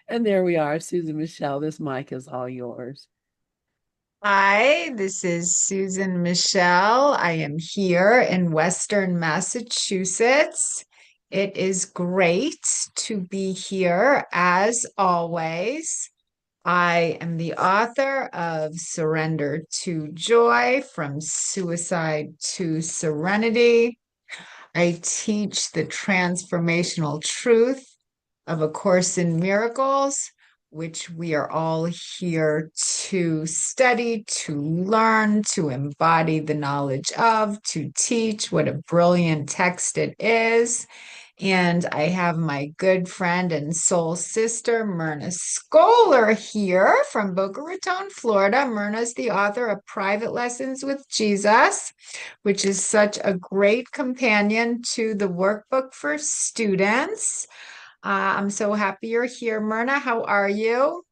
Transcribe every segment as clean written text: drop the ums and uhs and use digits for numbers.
And there we are, Susan Michel. This mic is all yours. Hi, this is Susan Michel. I am here in Western Massachusetts. It is great to be here as always. I am the author of Surrender to Joy, From Suicide to Serenity. I teach the transformational truth of A Course in Miracles, which we are all here to study, to learn, to embody the knowledge of, to teach. What a brilliant text it is. And I have my good friend and soul sister, Myrna Skoller, here from Boca Raton, Florida. Myrna's the author of Private Lessons with Jesus, which is such a great companion to the workbook for students. I'm so happy you're here, Myrna. How are you?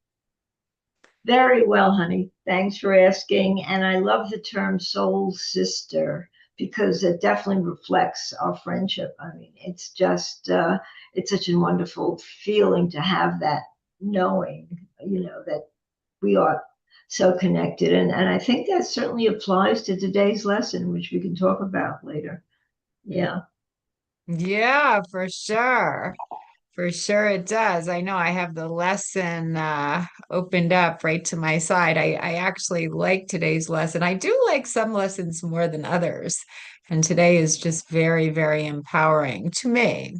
Very well, honey. Thanks for asking. And I love the term soul sister because it definitely reflects our friendship. I mean, it's such a wonderful feeling to have that knowing, that we are so connected. And I think that certainly applies to today's lesson, which we can talk about later. Yeah. Yeah, for sure. For sure it does. I know I have the lesson opened up right to my side. I actually like today's lesson. I do like some lessons more than others. And today is just very, very empowering to me.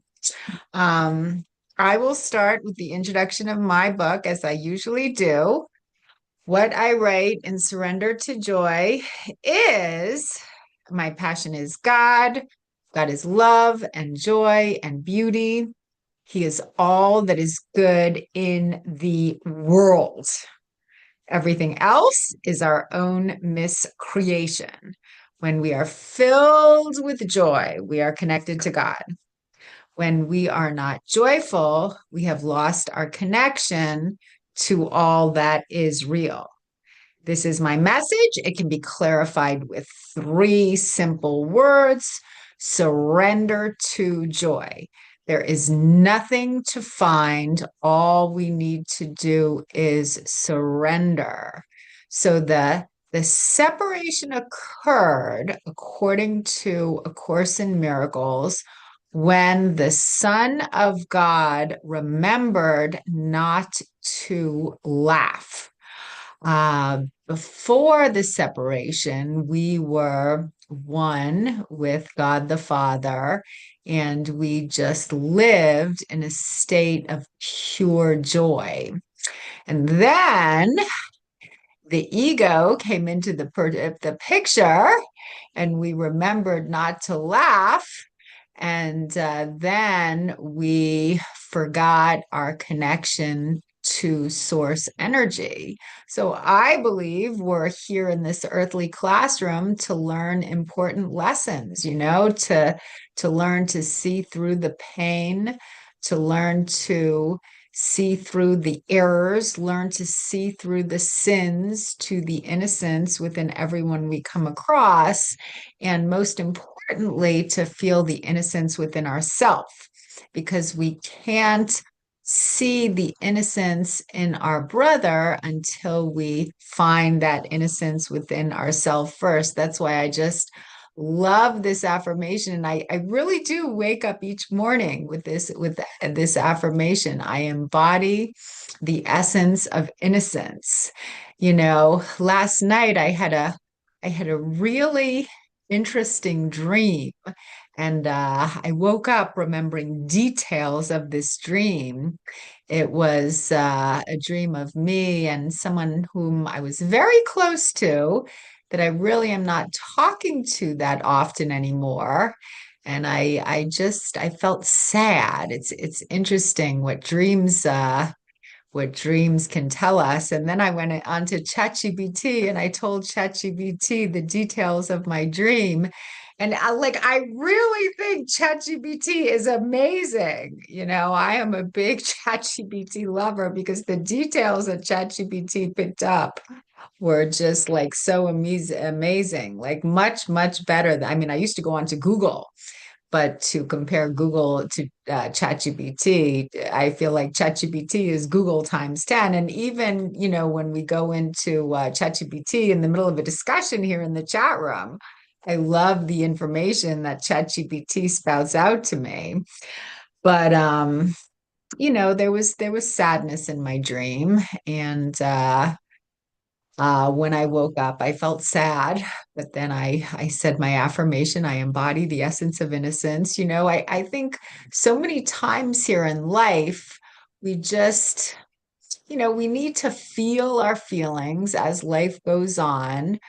Um, I will start with the introduction of my book, as I usually do. What I write in Surrender to Joy is my passion is God. God is love and joy and beauty. He is all that is good in the world. Everything else is our own miscreation. When we are filled with joy, we are connected to God. When we are not joyful, we have lost our connection to all that is real. This is my message. It can be clarified with three simple words: surrender to joy. There is nothing to find. All we need to do is surrender. So the separation occurred, according to A Course in Miracles, when the Son of God remembered not to laugh. Before the separation, we were one with God the Father, and we just lived in a state of pure joy. And then the ego came into the picture, and we remembered not to laugh. And then we forgot our connection to source energy. So I believe we're here in this earthly classroom to learn important lessons, to learn to see through the pain, to learn to see through the errors, learn to see through the sins, to the innocence within everyone we come across, and most importantly, to feel the innocence within ourselves, because we can't see the innocence in our brother until we find that innocence within ourselves first. That's why I just love this affirmation. And I really do wake up each morning with this affirmation. I embody the essence of innocence. Last night I had a really interesting dream. And I woke up remembering details of this dream. It was a dream of me and someone whom I was very close to, that I really am not talking to that often anymore. And I felt sad. It's interesting what dreams can tell us. And then I went on to ChatGPT and I told ChatGPT the details of my dream. And I really think ChatGPT is amazing. I am a big ChatGPT lover because the details that ChatGPT picked up were just so amazing, like much, much better. I mean, I used to go on to Google, But to compare Google to ChatGPT, I feel like ChatGPT is Google times 10. And even, when we go into ChatGPT in the middle of a discussion here in the chat room, I love the information that ChatGPT spouts out to me. But there was sadness in my dream, and when I woke up, I felt sad, but then I said my affirmation. I embody the essence of innocence. I think so many times here in life, we just, we need to feel our feelings as life goes on.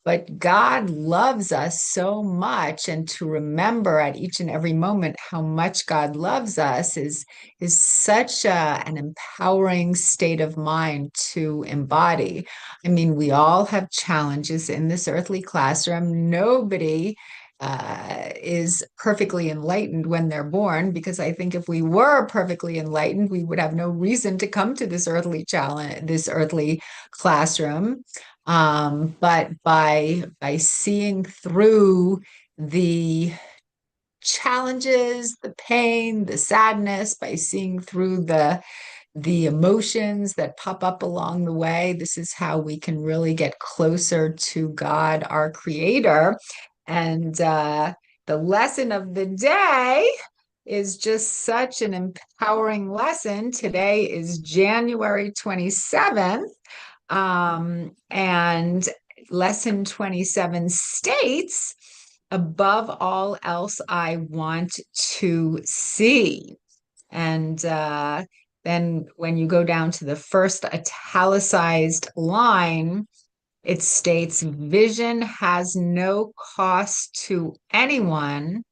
But God loves us so much, and to remember at each and every moment how much God loves us is such an empowering state of mind to embody. I mean, we all have challenges in this earthly classroom. Nobody is perfectly enlightened when they're born, because I think if we were perfectly enlightened, we would have no reason to come to this earthly challenge, this earthly classroom. But by seeing through the challenges, the pain, the sadness, by seeing through the emotions that pop up along the way, this is how we can really get closer to God, our creator. And the lesson of the day is just such an empowering lesson. Today is January 27th. And lesson 27 states, above all else, I want to see. And then when you go down to the first italicized line, it states, vision has no cost to anyone.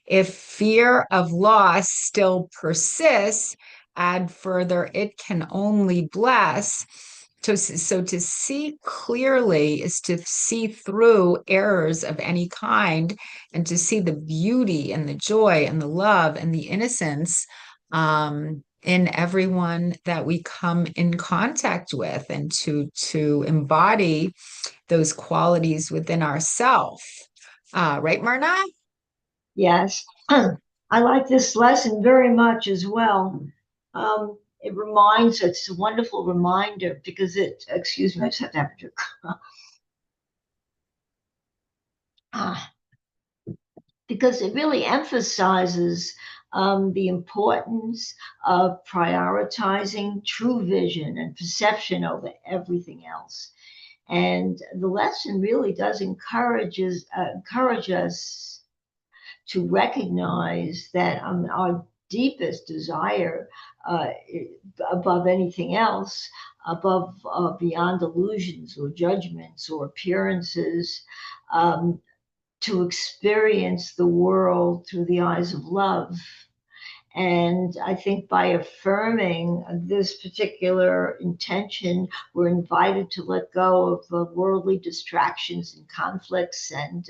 If fear of loss still persists, add further, it can only bless. So to see clearly is to see through errors of any kind, and to see the beauty and the joy and the love and the innocence in everyone that we come in contact with, and to embody those qualities within ourselves. Right, Myrna? Yes, I like this lesson very much as well. It reminds, it's a wonderful reminder because excuse me, I just have to have a drink. Because it really emphasizes the importance of prioritizing true vision and perception over everything else. And the lesson really does encourage us to recognize that our deepest desire, above anything else, above beyond illusions or judgments or appearances, um, to experience the world through the eyes of love. And I think by affirming this particular intention, we're invited to let go of the worldly distractions and conflicts, and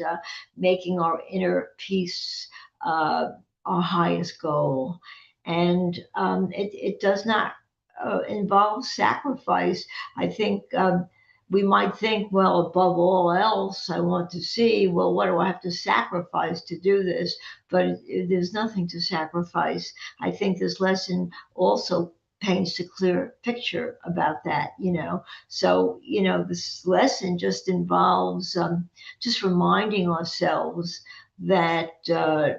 making our inner peace our highest goal. And it does not involve sacrifice. I think we might think, well, above all else, I want to see, well, what do I have to sacrifice to do this? But there's nothing to sacrifice. I think this lesson also paints a clear picture about that, So, this lesson just involves just reminding ourselves that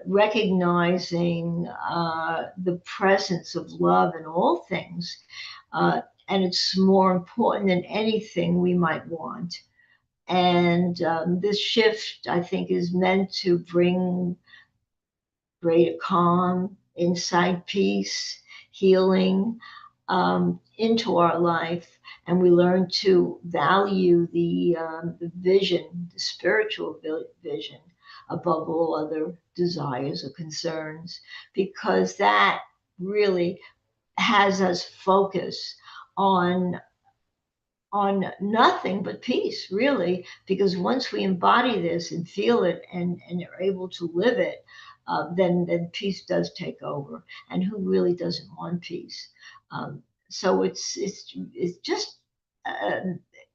recognizing the presence of love in all things, and it's more important than anything we might want. And this shift, I think, is meant to bring greater calm, insight, peace, healing into our life. And we learn to value the vision, the spiritual vision, above all other desires or concerns, because that really has us focus on nothing but peace, really, because once we embody this and feel it, and are able to live it, then peace does take over. And who really doesn't want peace? So it's just uh,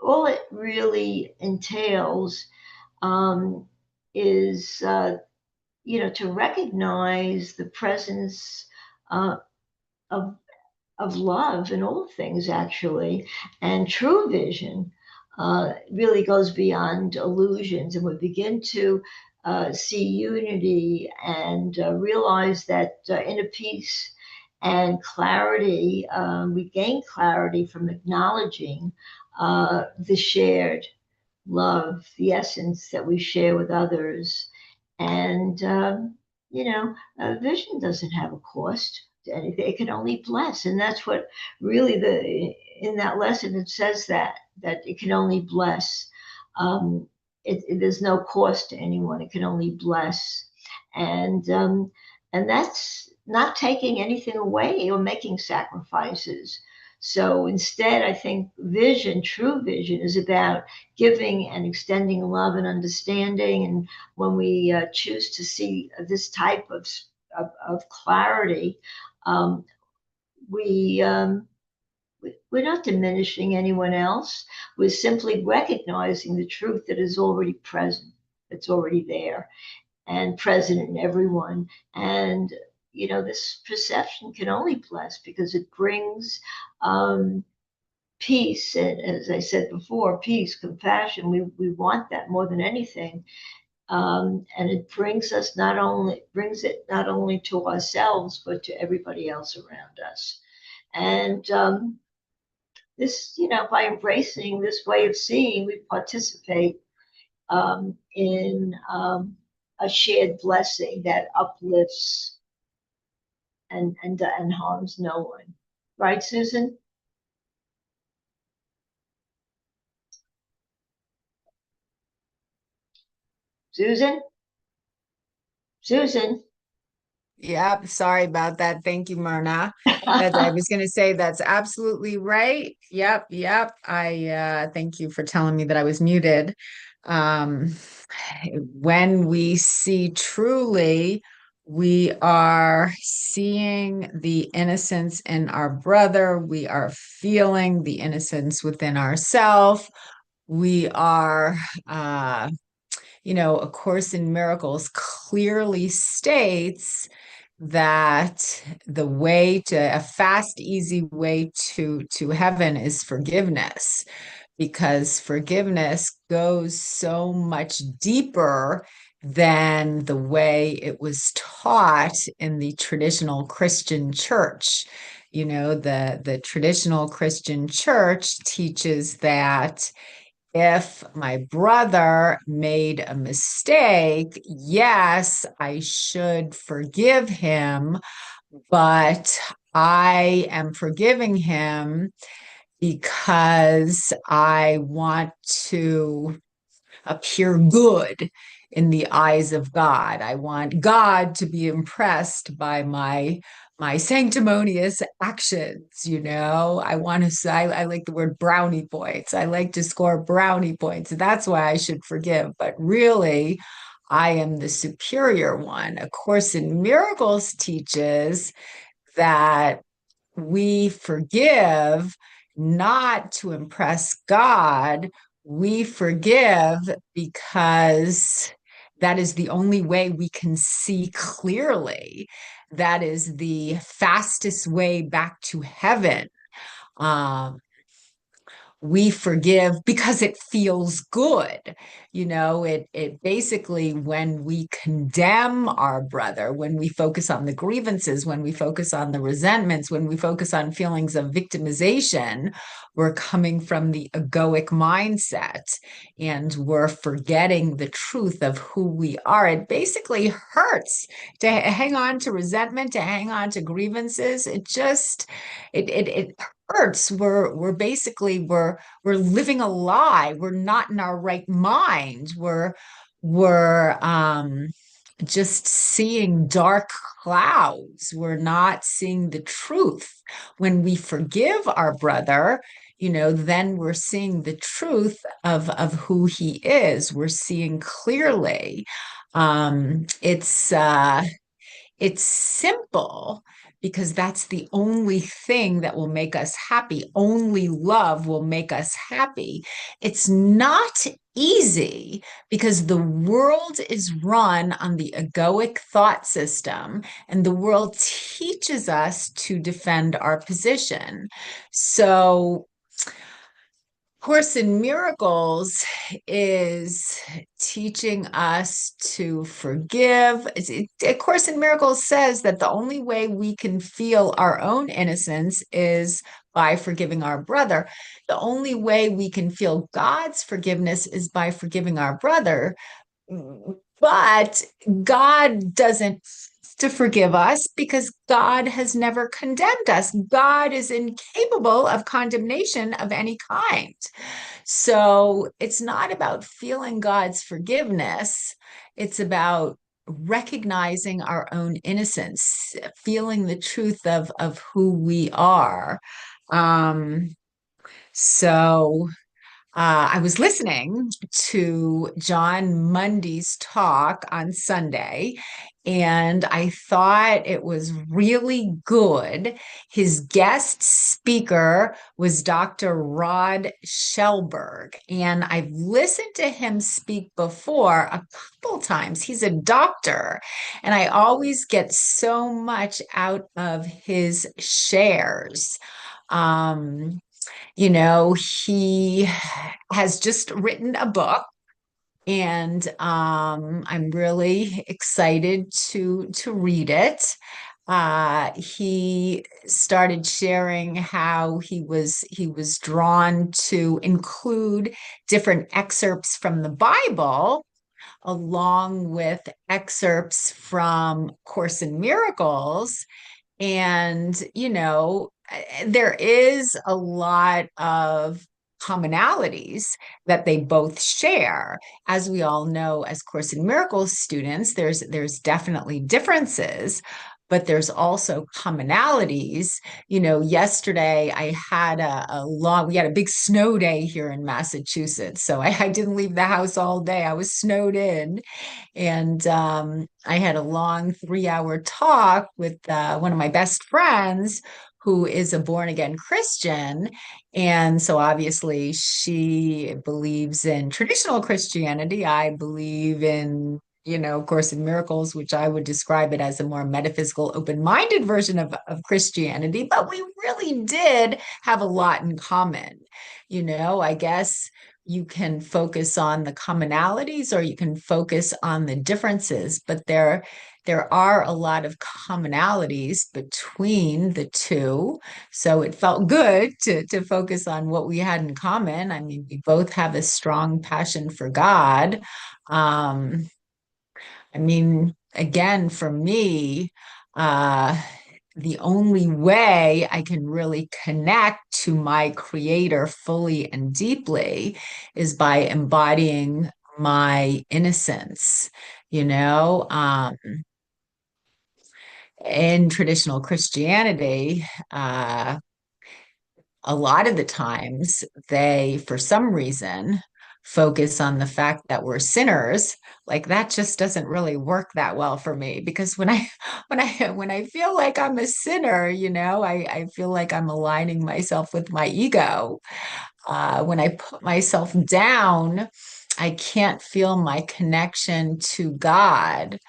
all it really entails, is to recognize the presence uh, of love in all things, actually. And true vision really goes beyond illusions, and we begin to see unity and realize that inner peace and clarity, we gain clarity from acknowledging the shared love, the essence that we share with others. And, vision doesn't have a cost to anything. It can only bless. And that's what really in that lesson, it says that it can only bless. Um, there's no cost to anyone. It can only bless. And, um, and that's not taking anything away or making sacrifices. So instead, I think true vision, is about giving and extending love and understanding. And when we choose to see this type of clarity, um, we, we're not diminishing anyone else. We're simply recognizing the truth that is already present, that's already there and present in everyone. And, this perception can only bless because it brings peace. And as I said before, peace, compassion, we want that more than anything. And it brings it not only to ourselves, but to everybody else around us. And this, by embracing this way of seeing, we participate in a shared blessing that uplifts and harms no one. Right, Susan? Susan? Susan? Yep, sorry about that. Thank you, Myrna. I was going to say that's absolutely right. Yep. I thank you for telling me that I was muted. Um, when we see truly, we are seeing the innocence in our brother. We are feeling the innocence within ourselves. We are A Course in Miracles clearly states that a fast, easy way to heaven is forgiveness, because forgiveness goes so much deeper than the way it was taught in the traditional Christian church. The traditional Christian church teaches that if my brother made a mistake, yes, I should forgive him, but I am forgiving him because I want to appear good in the eyes of God. I want God to be impressed by my sanctimonious actions. I want to say, I like the word brownie points. I like to score brownie points. That's why I should forgive. But really, I am the superior one. A Course in Miracles teaches that we forgive not to impress God. We forgive because that is the only way we can see clearly. That is the fastest way back to heaven. We forgive because it feels good. It basically, when we condemn our brother, when we focus on the grievances, when we focus on the resentments, when we focus on feelings of victimization, we're coming from the egoic mindset and we're forgetting the truth of who we are. It basically hurts to hang on to resentment, to hang on to grievances. It hurts. We're living a lie. We're not in our right mind. We're just seeing dark clouds. We're not seeing the truth. When we forgive our brother, then we're seeing the truth of who he is. We're seeing clearly. It's simple because that's the only thing that will make us happy. Only love will make us happy. It's not easy because the world is run on the egoic thought system, and the world teaches us to defend our position. So, Course in Miracles is teaching us to forgive. A Course in Miracles says that the only way we can feel our own innocence is by forgiving our brother. The only way we can feel God's forgiveness is by forgiving our brother. But God doesn't to forgive us because God has never condemned us. God is incapable of condemnation of any kind. So it's not about feeling God's forgiveness. It's about recognizing our own innocence, feeling the truth of who we are. So I was listening to John Mundy's talk on Sunday, and I thought it was really good. His guest speaker was Dr. Rod Shellberg, and I've listened to him speak before a couple times. He's a doctor, and I always get so much out of his shares. He has just written a book, and I'm really excited to read it. He started sharing how he was drawn to include different excerpts from the Bible along with excerpts from Course in Miracles. And, there is a lot of commonalities that they both share. As we all know, as Course in Miracles students, there's definitely differences, but there's also commonalities. Yesterday I had we had a big snow day here in Massachusetts. So I didn't leave the house all day. I was snowed in. And I had a long 3-hour talk with one of my best friends who is a born again Christian. And so obviously she believes in traditional Christianity. I believe in, Course in Miracles, which I would describe it as a more metaphysical, open-minded version of Christianity. But we really did have a lot in common. I guess you can focus on the commonalities or you can focus on the differences, but there are a lot of commonalities between the two. So it felt good to focus on what we had in common. I mean, we both have a strong passion for God. Again, for me, the only way I can really connect to my creator fully and deeply is by embodying my innocence. In traditional Christianity, a lot of the times they, for some reason, focus on the fact that we're sinners. Like that just doesn't really work that well for me, because when I feel like I'm a sinner, I feel like I'm aligning myself with my ego. When I put myself down, I can't feel my connection to God.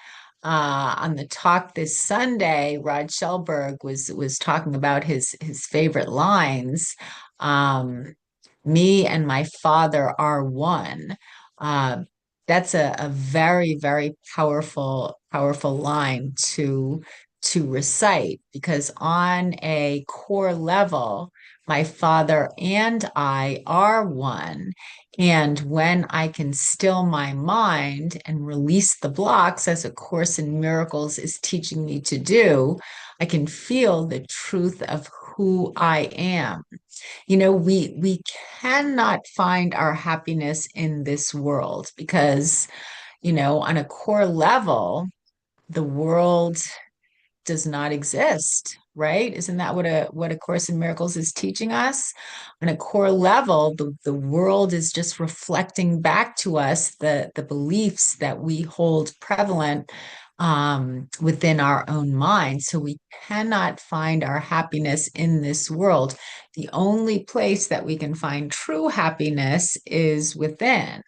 On the talk this Sunday, Rod Shellberg was talking about his favorite lines. Me and my Father are one. Uh, that's a very, very powerful line to recite, because on a core level, my Father and I are one. And when I can still my mind and release the blocks, as A Course in Miracles is teaching me to do, I can feel the truth of who I am. We cannot find our happiness in this world because, on a core level, the world does not exist, right? Isn't that what a Course in Miracles is teaching us? On a core level, the world is just reflecting back to us the beliefs that we hold prevalent within our own mind. So we cannot find our happiness in this world. The only place that we can find true happiness is within.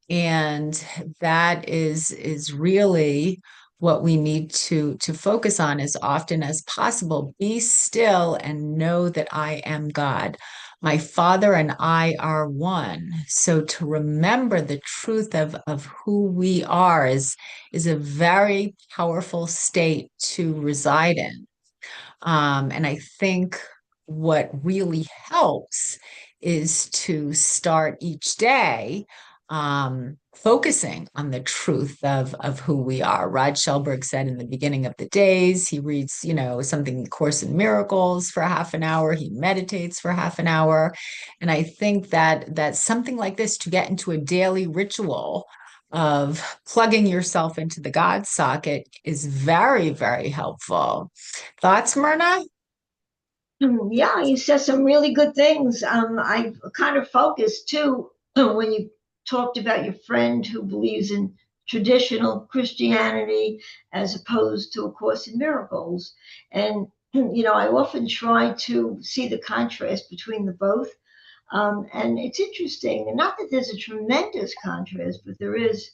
And that is really what we need to focus on as often as possible. Be still and know that I am God. My Father and I are one. So to remember the truth of who we are is a very powerful state to reside in. And I think what really helps is to start each day focusing on the truth of who we are. Rod Shelberg said in the beginning of the days, he reads, something Course in Miracles for half an hour. He meditates for half an hour. And I think that something like this, to get into a daily ritual of plugging yourself into the God socket, is very, very helpful. Thoughts, Myrna? Yeah, you said some really good things. I kind of focused too when you talked about your friend who believes in traditional Christianity as opposed to A Course in Miracles. And, I often try to see the contrast between the both. And it's interesting, and not that there's a tremendous contrast, but there is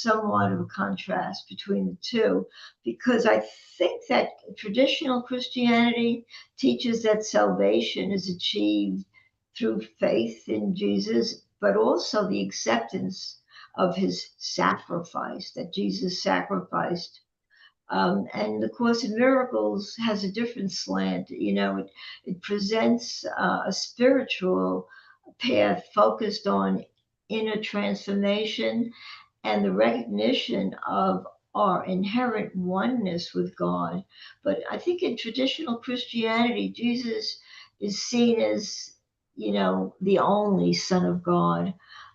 somewhat of a contrast between the two, because I think that traditional Christianity teaches that salvation is achieved through faith in Jesus, but also the acceptance of his sacrifice, that Jesus sacrificed. And the Course in Miracles has a different slant. It presents a spiritual path focused on inner transformation and the recognition of our inherent oneness with God. But I think in traditional Christianity, Jesus is seen as, the only Son of God,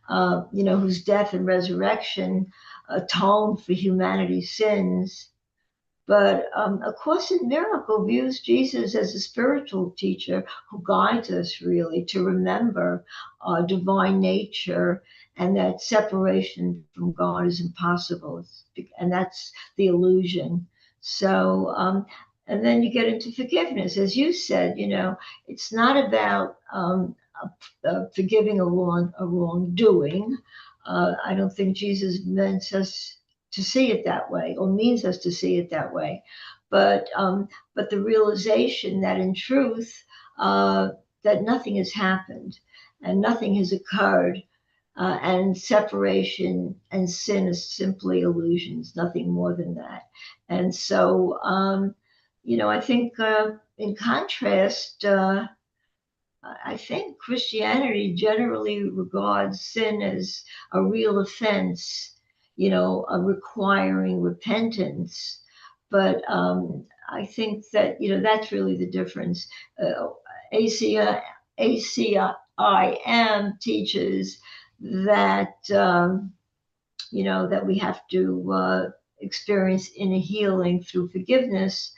whose death and resurrection atone for humanity's sins. But A Course in Miracle views Jesus as a spiritual teacher who guides us really to remember our divine nature and that separation from God is impossible. And that's the illusion. So, and then you get into forgiveness. As you said, it's not about forgiving a wrongdoing. I don't think Jesus meant us to see it that way, or means us to see it that way, but the realization that in truth that nothing has happened and nothing has occurred, and separation and sin is simply illusions, nothing more than that. And so, I think in contrast. I think Christianity generally regards sin as a real offense, requiring repentance. But I think that, that's really the difference. ACI, ACIM teaches that, that we have to experience inner healing through forgiveness,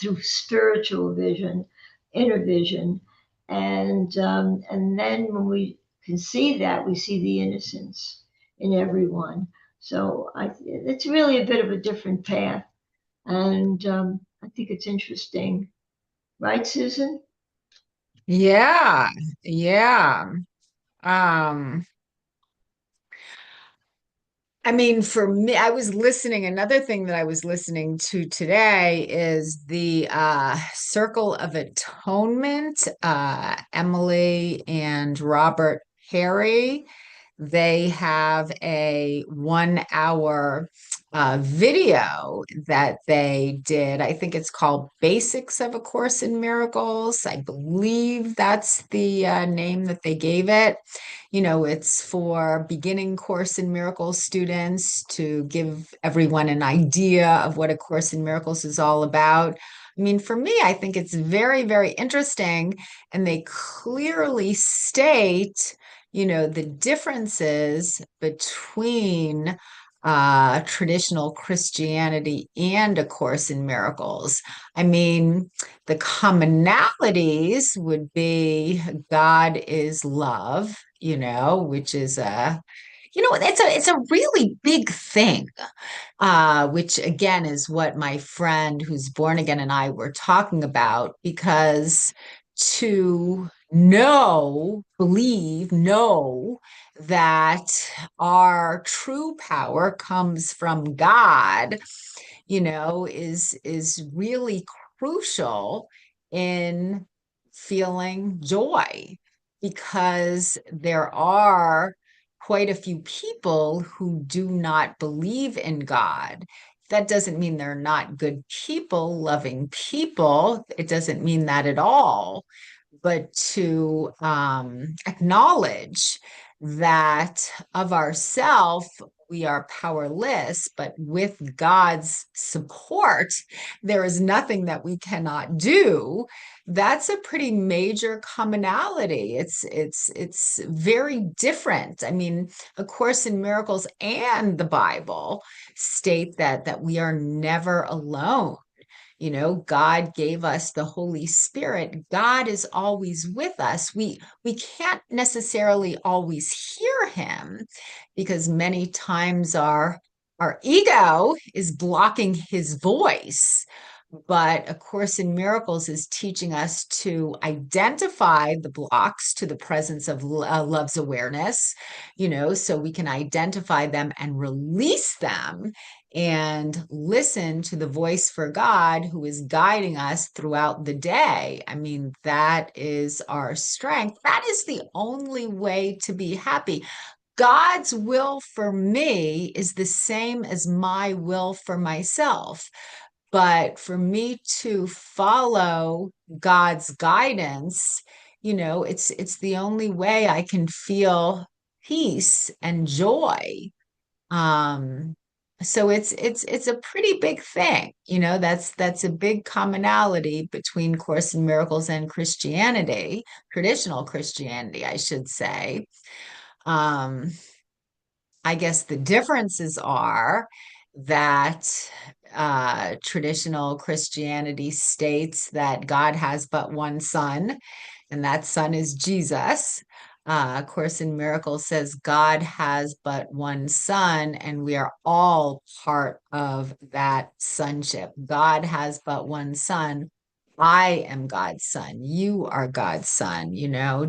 through spiritual vision, inner vision, and then when we can see that, we see the innocence in everyone. So it's really a bit of a different path, and I think it's interesting, right, Susan? Yeah, yeah. Um, I mean, for me, another thing that I was listening to today is the Circle of Atonement. Emily and Robert Perry, they have a 1 hour video that they did. I think it's called Basics of A Course in Miracles. I believe that's the name that they gave it. It's for beginning Course in Miracles students to give everyone an idea of what A Course in Miracles is all about. I mean, for me, I think it's very, very interesting. And they clearly state, the differences between traditional Christianity and A Course in Miracles. I mean, the commonalities would be God is love, which is it's a really big thing, which again is what my friend who's born again and I were talking about, because to know that our true power comes from God, is really crucial in feeling joy, because there are quite a few people who do not believe in God. That doesn't mean they're not good people, loving people. It doesn't mean that at all. But to acknowledge that of ourself, we are powerless, but with God's support, there is nothing that we cannot do. That's a pretty major commonality. It's very different. I mean, A Course in Miracles and the Bible state that we are never alone. God gave us the Holy Spirit. God is always with us. We can't necessarily always hear him, because many times our ego is blocking his voice. But A Course in Miracles is teaching us to identify the blocks to the presence of love's awareness, so we can identify them and release them and listen to the voice for God who is guiding us throughout the day. I mean, that is our strength. That is the only way to be happy. God's will for me is the same as my will for myself. But for me to follow God's guidance, it's the only way I can feel peace and joy. Um, so it's a pretty big thing. That's a big commonality between Course in Miracles and Christianity, traditional Christianity, I should say. Um, I guess the differences are that traditional Christianity states that God has but one son, and that son is Jesus. Course in Miracles says God has but one son, and we are all part of that sonship. God has but one son. I am God's son. You are God's son.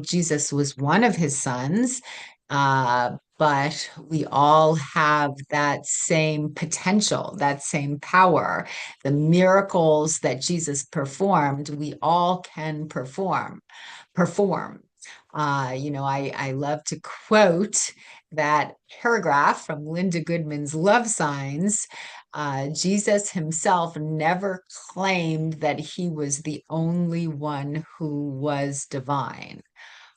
Jesus was one of his sons, but we all have that same potential, that same power. The miracles that Jesus performed, we all can perform. I love to quote that paragraph from Linda Goodman's Love Signs. Jesus himself never claimed that he was the only one who was divine.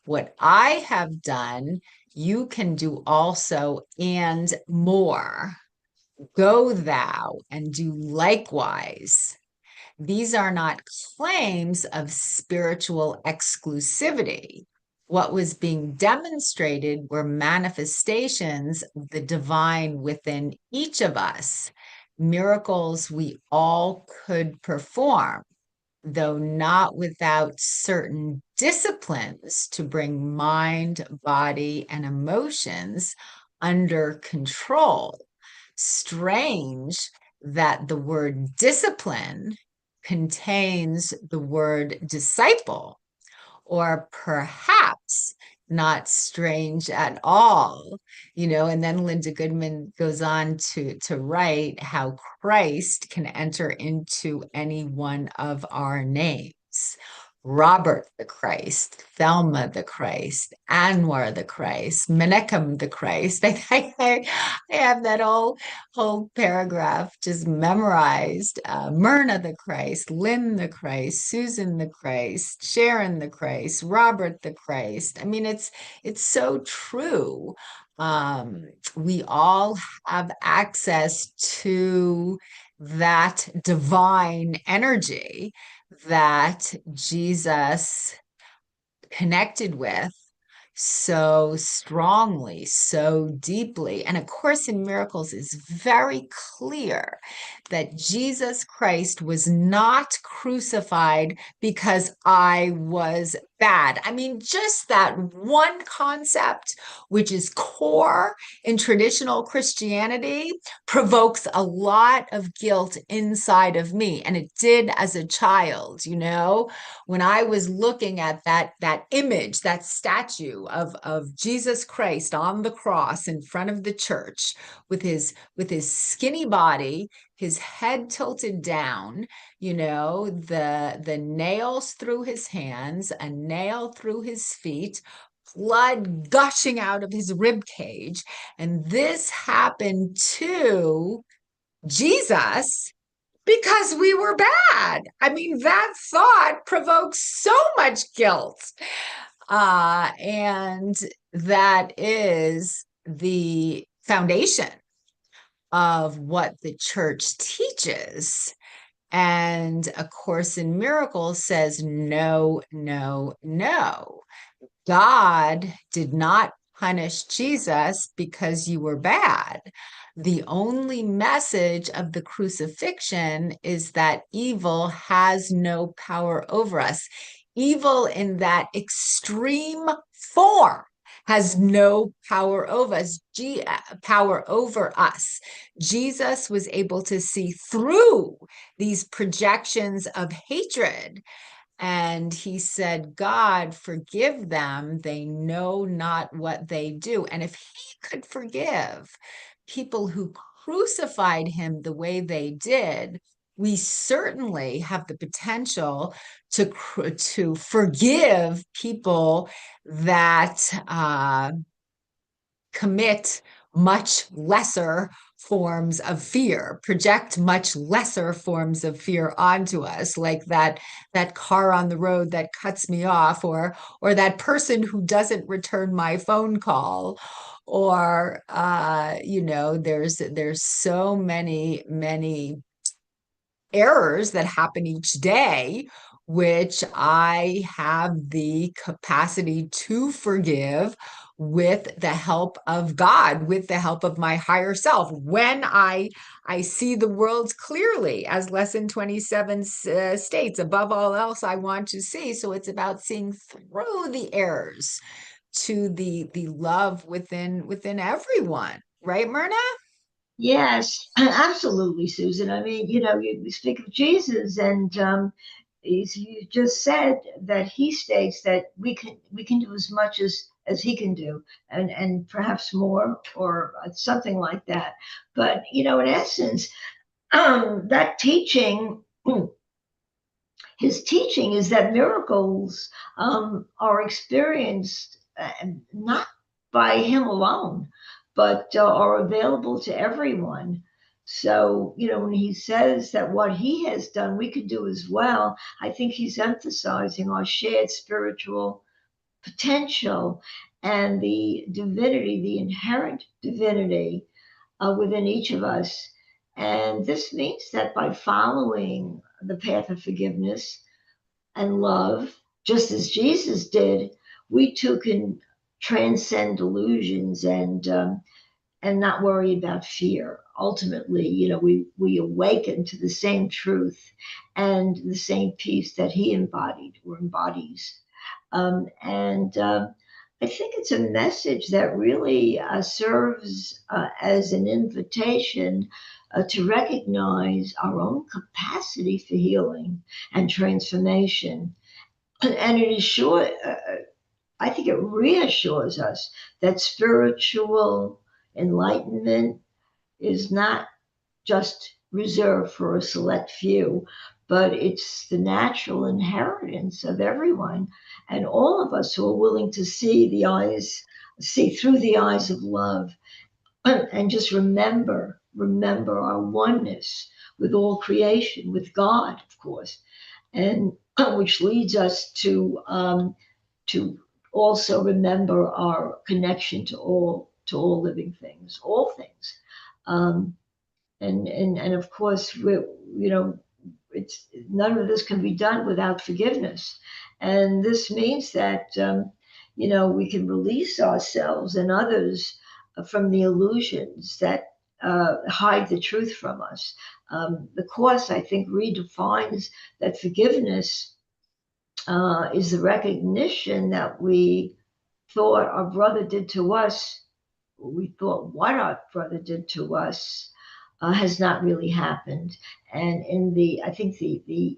What I have done, you can do also, and more. Go thou and do likewise. These are not claims of spiritual exclusivity. What was being demonstrated were manifestations of the divine within each of us, miracles we all could perform, though not without certain disciplines to bring mind, body, and emotions under control. Strange that the word discipline contains the word disciple, or perhaps not strange at all. And then Linda Goodman goes on to write how Christ can enter into any one of our names. Robert the Christ, Thelma the Christ, Anwar the Christ, Menachem the Christ. I have that whole paragraph just memorized. Myrna the Christ, Lynn the Christ, Susan the Christ, Sharon the Christ, Robert the Christ. I mean, it's so true. We all have access to that divine energy that Jesus connected with so strongly, so deeply. And A Course in Miracles is very clear that Jesus Christ was not crucified because I was bad. I mean, just that one concept, which is core in traditional Christianity, provokes a lot of guilt inside of me. And it did as a child, you know, when I was looking at that image, that statue of Jesus Christ on the cross in front of the church with his skinny body, his head tilted down, you know, the nails through his hands, a nail through his feet, blood gushing out of his rib cage. And this happened to Jesus because we were bad. I mean, that thought provokes so much guilt. And that is the foundation of what the church teaches. And A Course in Miracles says, no, no, no. God did not punish Jesus because you were bad. The only message of the crucifixion is that evil has no power over us. Evil in that extreme form has no power over us. Jesus was able to see through these projections of hatred. And he said, God, forgive them. They know not what they do. And if he could forgive people who crucified him the way they did, we certainly have the potential to forgive people that commit much lesser forms of fear, project much lesser forms of fear onto us, like that car on the road that cuts me off, or that person who doesn't return my phone call, or you know, there's so many errors that happen each day, which I have the capacity to forgive with the help of God, with the help of my higher self. When I see the world clearly, as Lesson 27 states, above all else, I want to see. So it's about seeing through the errors to the love within everyone. Right, Myrna? Yes, absolutely, Susan. I mean, you know, you speak of Jesus, and you just said that he states that we can do as much as he can do, and perhaps more, or something like that. But you know, in essence, that teaching. His teaching is that miracles are experienced not by him alone, but are available to everyone. So, you know, when he says that what he has done, we could do as well, I think he's emphasizing our shared spiritual potential and the divinity, the inherent divinity within each of us. And this means that by following the path of forgiveness and love, just as Jesus did, we too can transcend delusions and not worry about fear. Ultimately, you know, we awaken to the same truth and the same peace that he embodied or embodies. And I think it's a message that really serves as an invitation to recognize our own capacity for healing and transformation. And it is sure, I think it reassures us that spiritual enlightenment is not just reserved for a select few, but it's the natural inheritance of everyone and all of us who are willing to see through the eyes of love, and just remember our oneness with all creation, with God, of course, and which leads us to also remember our connection to all living things, all things. Um, and of course, you know, it's none of this can be done without forgiveness, and this means that you know, we can release ourselves and others from the illusions that hide the truth from us. The Course, I think, redefines that forgiveness is the recognition that we thought our brother did to us, we thought what our brother did to us has not really happened. And in the, I think the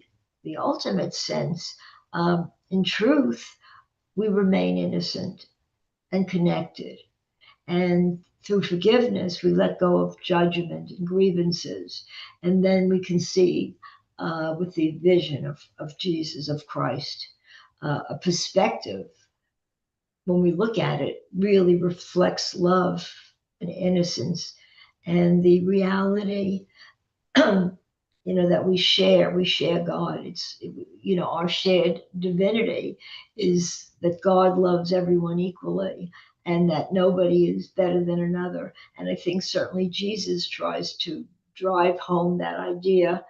ultimate sense, in truth, we remain innocent and connected. And through forgiveness, we let go of judgment and grievances. And then we can see with the vision of Jesus, of Christ, a perspective when we look at it really reflects love and innocence and the reality that we share God. It's our shared divinity is that God loves everyone equally and that nobody is better than another. And I think certainly Jesus tries to drive home that idea,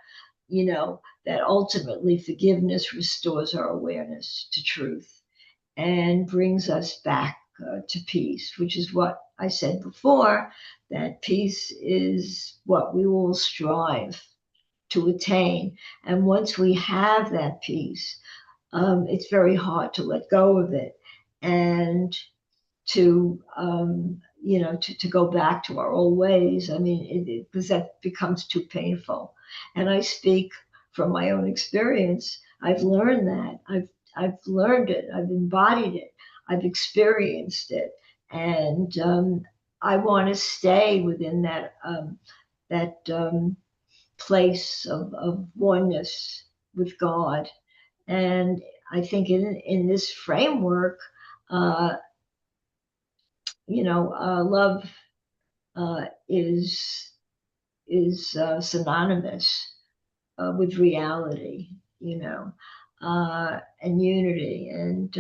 that ultimately forgiveness restores our awareness to truth and brings us back to peace, which is what I said before, that peace is what we all strive to attain. And once we have that peace, it's very hard to let go of it and to go back to our old ways. I mean, because that becomes too painful. And I speak from my own experience. I've learned that. I've learned it. I've embodied it. I've experienced it, and I want to stay within that place of oneness with God. And I think in this framework, uh, love is synonymous with reality, and unity, and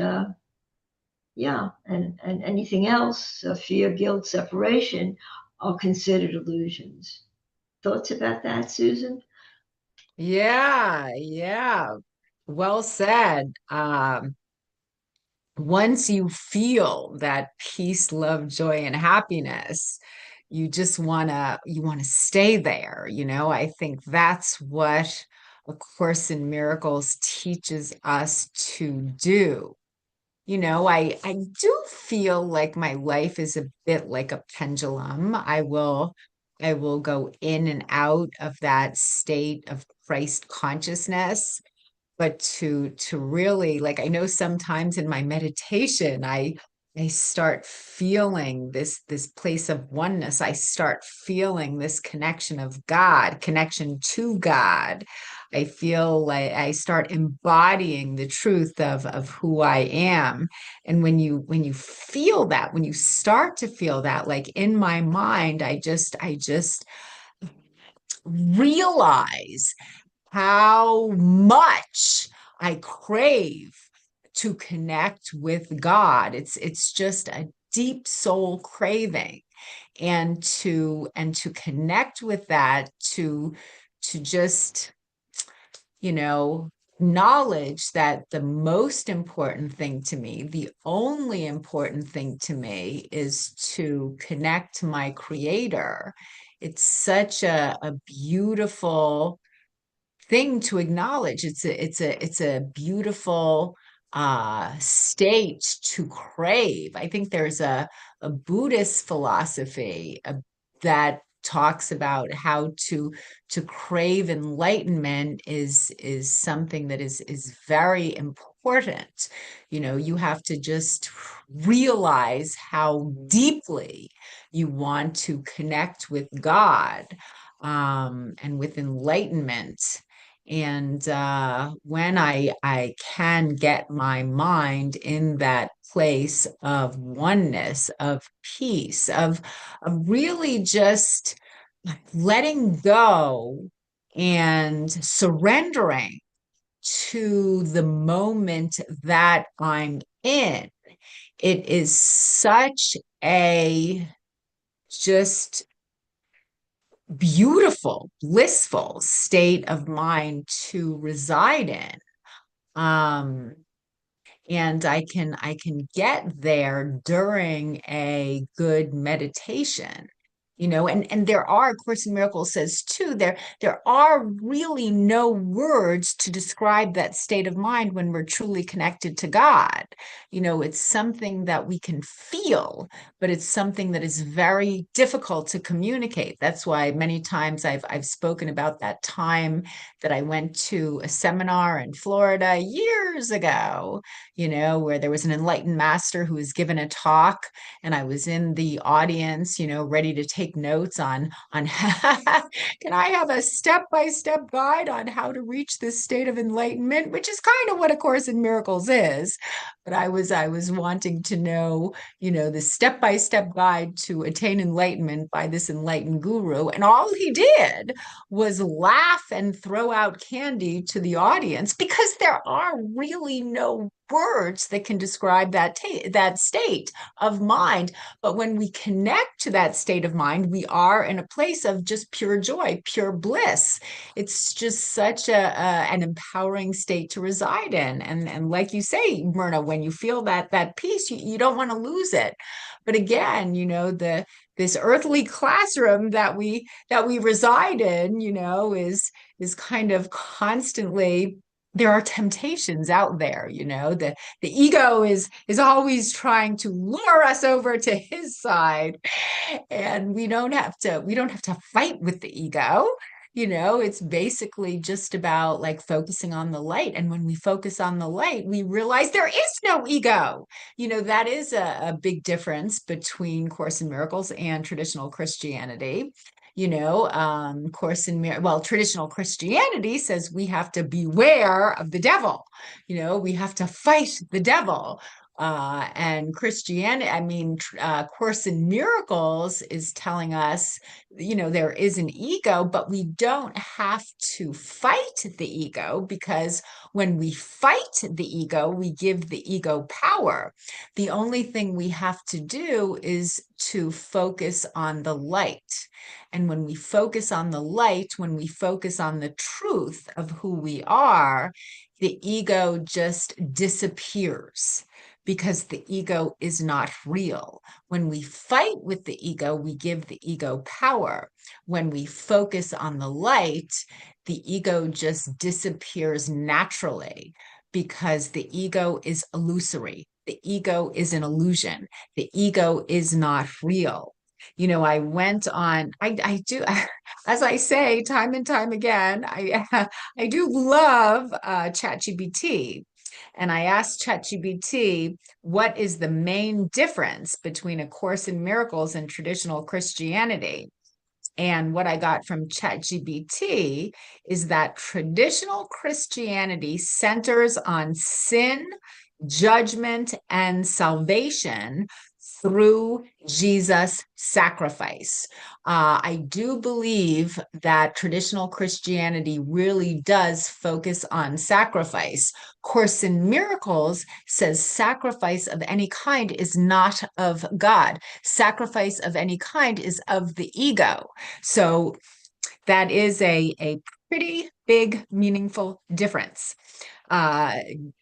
yeah, and anything else, fear, guilt, separation, are considered illusions. Thoughts about that, Susan? Yeah. Well said. Once you feel that peace, love, joy, and happiness, you want to stay there. I think that's what A Course in Miracles teaches us to do. I do feel like my life is a bit like a pendulum. I will go in and out of that state of Christ consciousness, but to really, like, I know sometimes in my meditation I start feeling this place of oneness. I start feeling this connection to God. I feel like I start embodying the truth of who I am. And when you feel that, when you start to feel that, like in my mind, I just realize how much I crave to connect with God. It's just a deep soul craving, and to connect with that, to just, you know, knowledge that the most important thing to me, the only important thing to me, is to connect to my creator. It's such a beautiful thing to acknowledge. It's a beautiful state to crave. I think there's a Buddhist philosophy that talks about how to crave enlightenment is something that is very important. You have to just realize how deeply you want to connect with God, and with enlightenment. And when I can get my mind in that place of oneness, of peace, of really just letting go and surrendering to the moment that I'm in, it is such a just beautiful, blissful state of mind to reside in. Um, and I can get there during a good meditation. And there are, Course in Miracles says too, there are really no words to describe that state of mind when we're truly connected to God. It's something that we can feel, but it's something that is very difficult to communicate. That's why many times I've spoken about that time that I went to a seminar in Florida years ago, where there was an enlightened master who was given a talk, and I was in the audience, ready to take notes on can I have a step-by-step guide on how to reach this state of enlightenment, which is kind of what A Course in Miracles is. But I was wanting to know, the step-by-step guide to attain enlightenment by this enlightened guru. And all he did was laugh and throw out candy to the audience, because there are really no words that can describe that state of mind. But when we connect to that state of mind, we are in a place of just pure joy, pure bliss. It's just such an empowering state to reside in. And like you say, Myrna, when you feel that peace, you don't want to lose it. But again, this earthly classroom that we reside in, is kind of constantly, there are temptations out there. The ego is always trying to lure us over to his side, and we don't have to fight with the ego. It's basically just about like focusing on the light. And when we focus on the light, we realize there is no ego. That is a big difference between Course in Miracles and traditional Christianity. Traditional Christianity says we have to beware of the devil. We have to fight the devil. And Christianity, Course in Miracles is telling us, there is an ego, but we don't have to fight the ego, because when we fight the ego, we give the ego power. The only thing we have to do is to focus on the light. And when we focus on the light, when we focus on the truth of who we are, the ego just disappears, because the ego is not real. When we fight with the ego, we give the ego power. When we focus on the light, the ego just disappears naturally, because the ego is illusory. The ego is an illusion. The ego is not real. I went on, I do, as I say time and time again, I do love ChatGPT. And I asked ChatGPT, what is the main difference between A Course in Miracles and traditional Christianity? And what I got from ChatGPT is that traditional Christianity centers on sin, judgment, and salvation through Jesus' sacrifice. I do believe that traditional Christianity really does focus on sacrifice. Course in Miracles says sacrifice of any kind is not of God. Sacrifice of any kind is of the ego. So that is a pretty big, meaningful difference.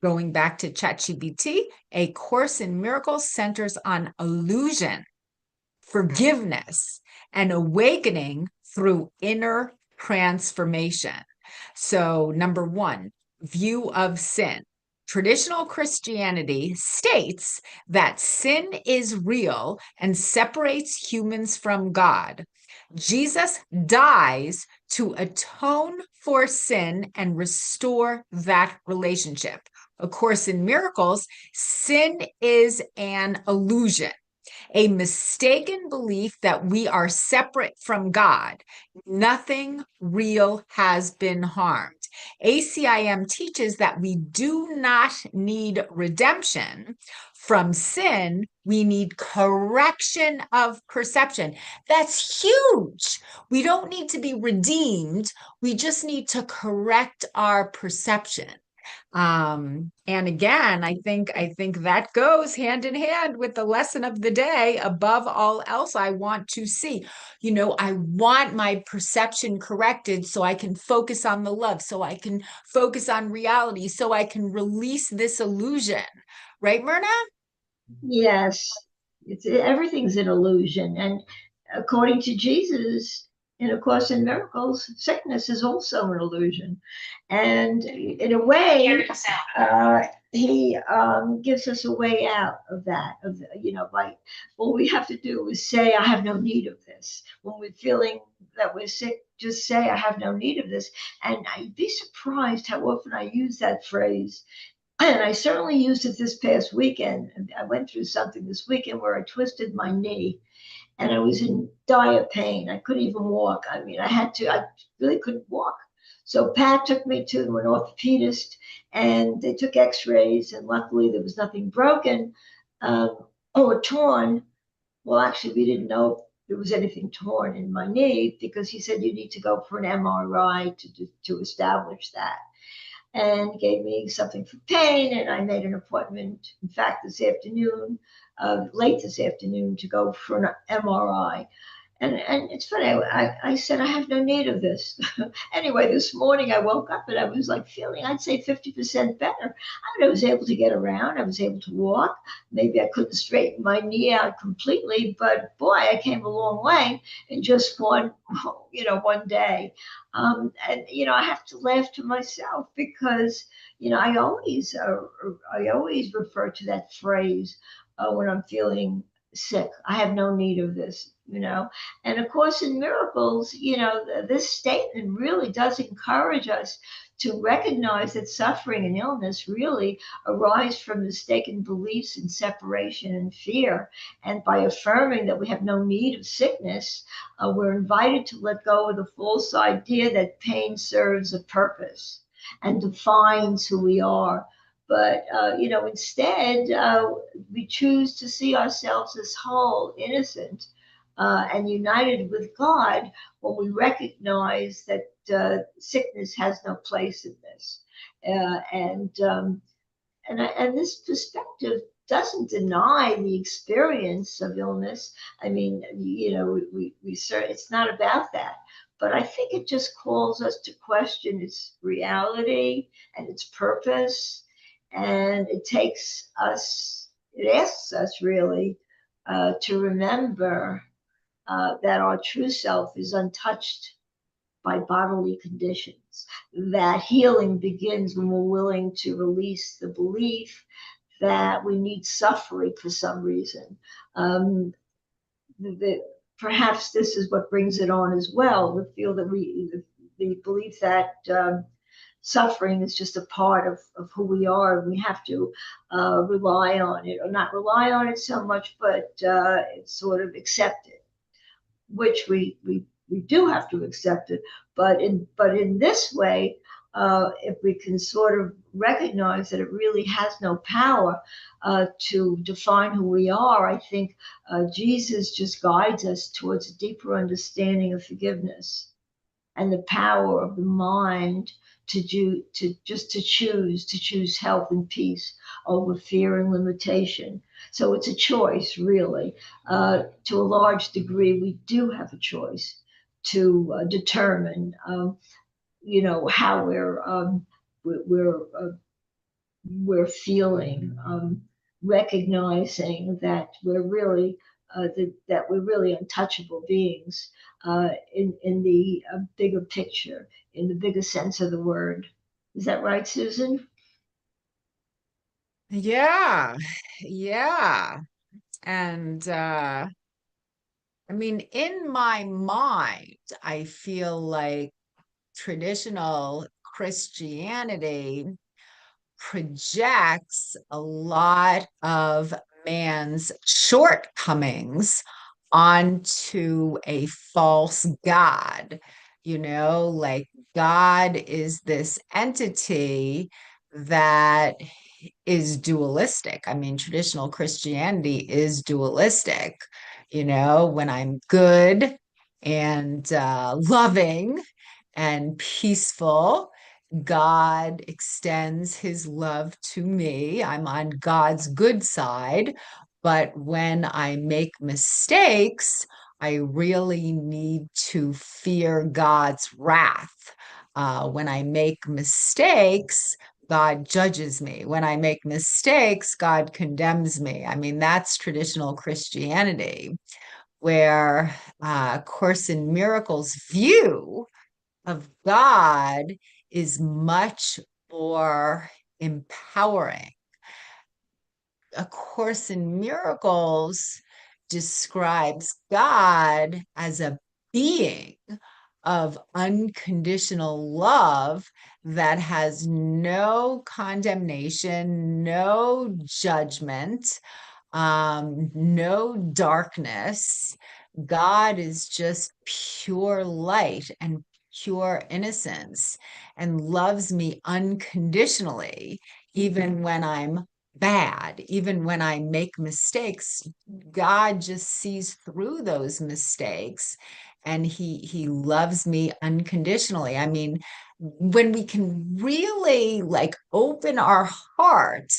Going back to ChatGPT, A Course in Miracles centers on illusion, forgiveness, and awakening through inner transformation. So, number one, view of sin. Traditional Christianity states that sin is real and separates humans from God. Jesus dies to atone for sin and restore that relationship. A Course in Miracles, sin is an illusion, a mistaken belief that we are separate from God. Nothing real has been harmed. ACIM teaches that we do not need redemption from sin. We need correction of perception. That's huge. We don't need to be redeemed. We just need to correct our perception. And again, I think that goes hand in hand with the lesson of the day. Above all else, I want to see, I want my perception corrected so I can focus on the love, so I can focus on reality, so I can release this illusion. Right, Myrna? Yes, everything's an illusion. And according to Jesus, in A Course in Miracles, sickness is also an illusion. And in a way, he gives us a way out of that. By all we have to do is say, I have no need of this. When we're feeling that we're sick, just say, I have no need of this. And I'd be surprised how often I use that phrase. And I certainly used it this past weekend. I went through something this weekend where I twisted my knee and I was in dire pain. I couldn't even walk. I mean, I really couldn't walk. So Pat took me to an orthopedist and they took x-rays and luckily there was nothing broken or torn. Well, actually, we didn't know if there was anything torn in my knee because he said you need to go for an MRI to establish that and gave me something for pain. And I made an appointment, in fact, this afternoon, late this afternoon, to go for an MRI. And it's funny. I said I have no need of this. Anyway, this morning I woke up and I was like feeling, I'd say 50% better. I was able to get around. I was able to walk. Maybe I couldn't straighten my knee out completely, but boy, I came a long way in just one day. I have to laugh to myself because I always refer to that phrase when I'm feeling sick. I have no need of this. And of course, in Miracles, this statement really does encourage us to recognize that suffering and illness really arise from mistaken beliefs in separation and fear. And by affirming that we have no need of sickness, we're invited to let go of the false idea that pain serves a purpose and defines who we are. But instead, we choose to see ourselves as whole, innocent, and united with God when we recognize that sickness has no place in this. And this perspective doesn't deny the experience of illness. I mean, it's not about that. But I think it just calls us to question its reality and its purpose. And it asks us really to remember that our true self is untouched by bodily conditions, that healing begins when we're willing to release the belief that we need suffering for some reason. Perhaps this is what brings it on as well. We feel that the belief that suffering is just a part of who we are. We have to rely on it, or not rely on it so much, but sort of accept it, which we do have to accept it. But in this way, if we can sort of recognize that it really has no power to define who we are, I think Jesus just guides us towards a deeper understanding of forgiveness and the power of the mind to choose health and peace over fear and limitation. So it's a choice, really. To a large degree, we do have a choice to determine, how we're feeling, recognizing that we're really untouchable beings in the bigger picture, in the bigger sense of the word. Is that right, Susan? Yeah. And I mean, in my mind, I feel like traditional Christianity projects a lot of man's shortcomings onto a false God. Like God is this entity that is dualistic. I mean, traditional Christianity is dualistic. When I'm good and loving and peaceful, God extends his love to me. I'm on God's good side. But when I make mistakes, I really need to fear God's wrath. When I make mistakes, God judges me. When I make mistakes, God condemns me. I mean, that's traditional Christianity. where Course in Miracles view of God is much more empowering. A Course in Miracles describes God as a being of unconditional love that has no condemnation, no judgment, no darkness. God is just pure light and pure innocence and loves me unconditionally, even when I'm bad, even when I make mistakes. God just sees through those mistakes and he loves me unconditionally. I mean, when we can really like open our heart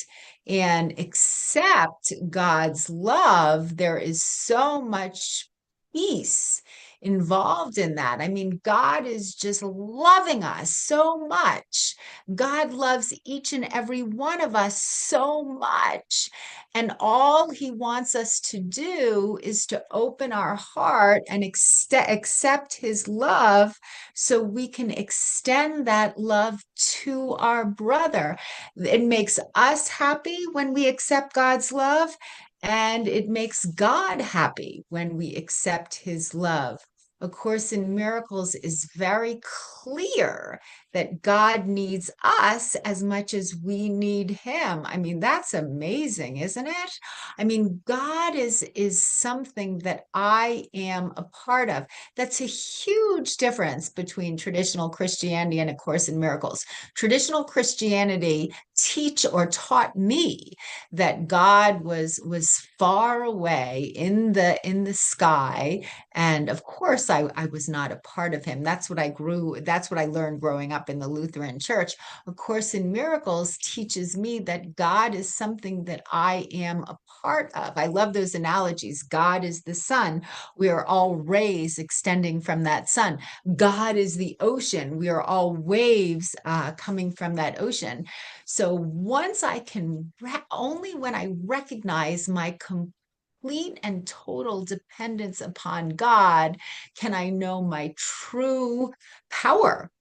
and accept God's love, there is so much peace involved in that. I mean, God is just loving us so much. God loves each and every one of us so much. And all he wants us to do is to open our heart and accept his love so we can extend that love to our brother. It makes us happy when we accept God's love, and it makes God happy when we accept his love. A Course in Miracles is very clear that God needs us as much as we need him. I mean, that's amazing, isn't it? I mean, God is something that I am a part of. That's a huge difference between traditional Christianity and A Course in Miracles. Traditional Christianity taught me that God was far away in the sky, and of course I was not a part of him. That's what I learned growing up in the Lutheran Church. A Course in Miracles teaches me that God is something that I am a part of. I love those analogies. God is the sun. We are all rays extending from that sun. God is the ocean. We are all waves coming from that ocean. So once I can, only when I recognize my complete and total dependence upon God, can I know my true power.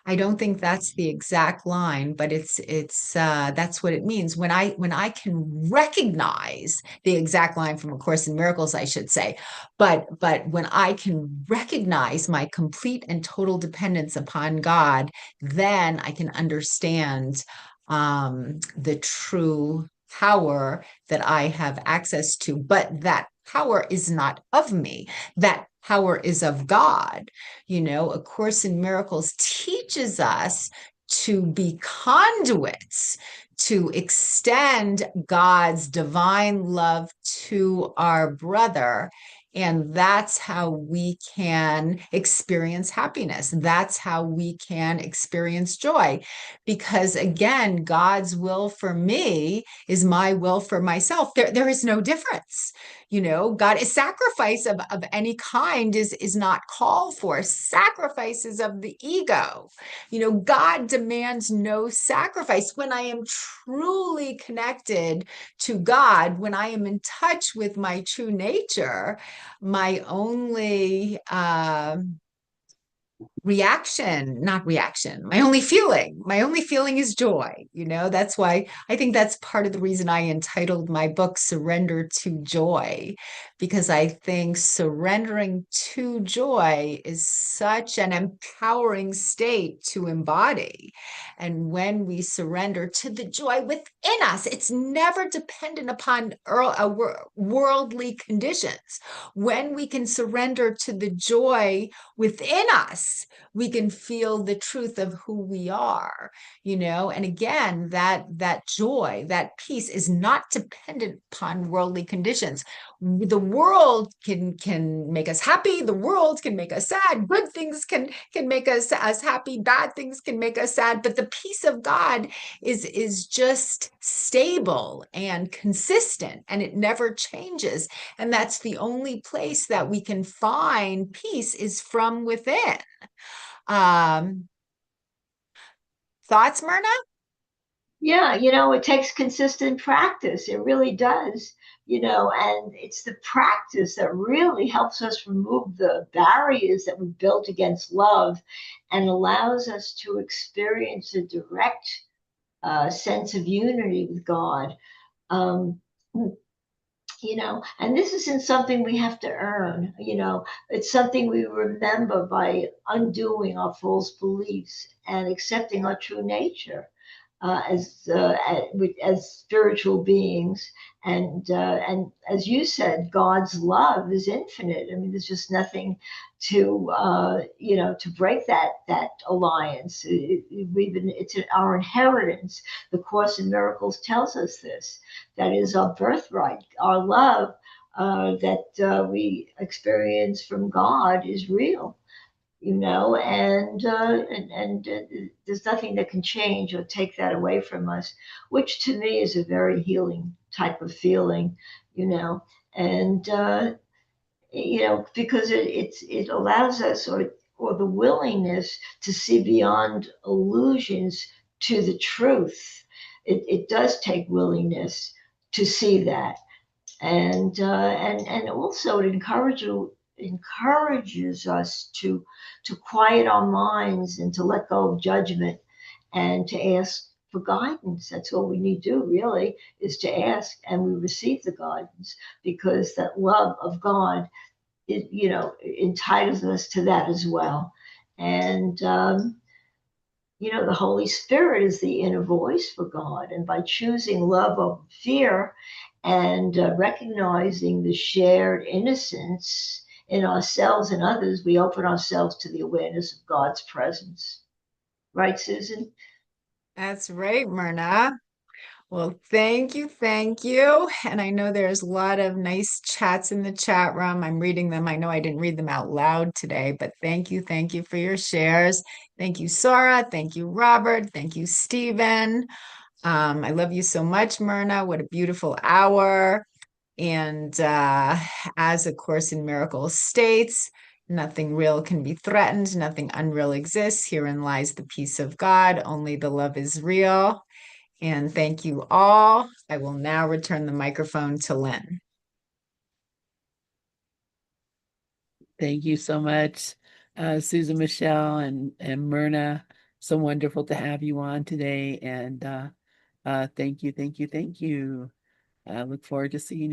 I don't think that's the exact line, but it's that's what it means. When I can recognize the exact line from A Course in Miracles, I should say, but when I can recognize my complete and total dependence upon God, then I can understand the true power that I have access to. But that power is not of me. That power is of God. You know, A Course in Miracles teaches us to be conduits, to extend God's divine love to our brother. And that's how we can experience happiness. That's how we can experience joy. Because again, God's will for me is my will for myself. There is no difference. You know, God, a sacrifice of any kind is not called for. Sacrifices of the ego. You know, God demands no sacrifice. When I am truly connected to God, when I am in touch with my true nature, my only not reaction, my only feeling is joy. You know, that's why I think that's part of the reason I entitled my book Surrender to Joy, because I think surrendering to joy is such an empowering state to embody. And when we surrender to the joy within us, it's never dependent upon worldly conditions. When we can surrender to the joy within us, we can feel the truth of who we are, you know. And again, that joy, that peace is not dependent upon worldly conditions. The world can make us happy, the world can make us sad, good things can make us happy, bad things can make us sad, but the peace of God is just stable and consistent, and it never changes. And that's the only place that we can find peace, is from within. Thoughts, Myrna? Yeah, it takes consistent practice. It really does, and it's the practice that really helps us remove the barriers that we built against love and allows us to experience a direct sense of unity with God. Um, and this isn't something we have to earn, it's something we remember by undoing our false beliefs and accepting our true nature as spiritual beings, and as you said, God's love is infinite. I mean, there's just nothing to break that alliance. It's our inheritance. The Course in Miracles tells us this. That is our birthright. Our love that we experience from God is real, and there's nothing that can change or take that away from us, which to me is a very healing type of feeling, you know, and because it allows us, or the willingness to see beyond illusions to the truth. It does take willingness to see that, and also it encourages us to quiet our minds and to let go of judgment and to ask for guidance. That's all we need to do, really, is to ask, and we receive the guidance, because that love of God, entitles us to that as well. And the Holy Spirit is the inner voice for God. And by choosing love over fear and recognizing the shared innocence in ourselves and others, we open ourselves to the awareness of God's presence. Right, Susan? That's right, Myrna. Well, thank you, thank you. And I know there's a lot of nice chats in the chat room. I'm reading them. I know I didn't read them out loud today, but thank you for your shares. Thank you, Sora. Thank you, Robert. Thank you, Stephen. I love you so much, Myrna. What a beautiful hour. And as A Course in Miracles states, nothing real can be threatened, nothing unreal exists. Herein lies the peace of God. Only the love is real. And thank you all. I will now return the microphone to Lynn. Thank you so much, Susan, Michelle, and Myrna. So wonderful to have you on today. And thank you. I look forward to seeing you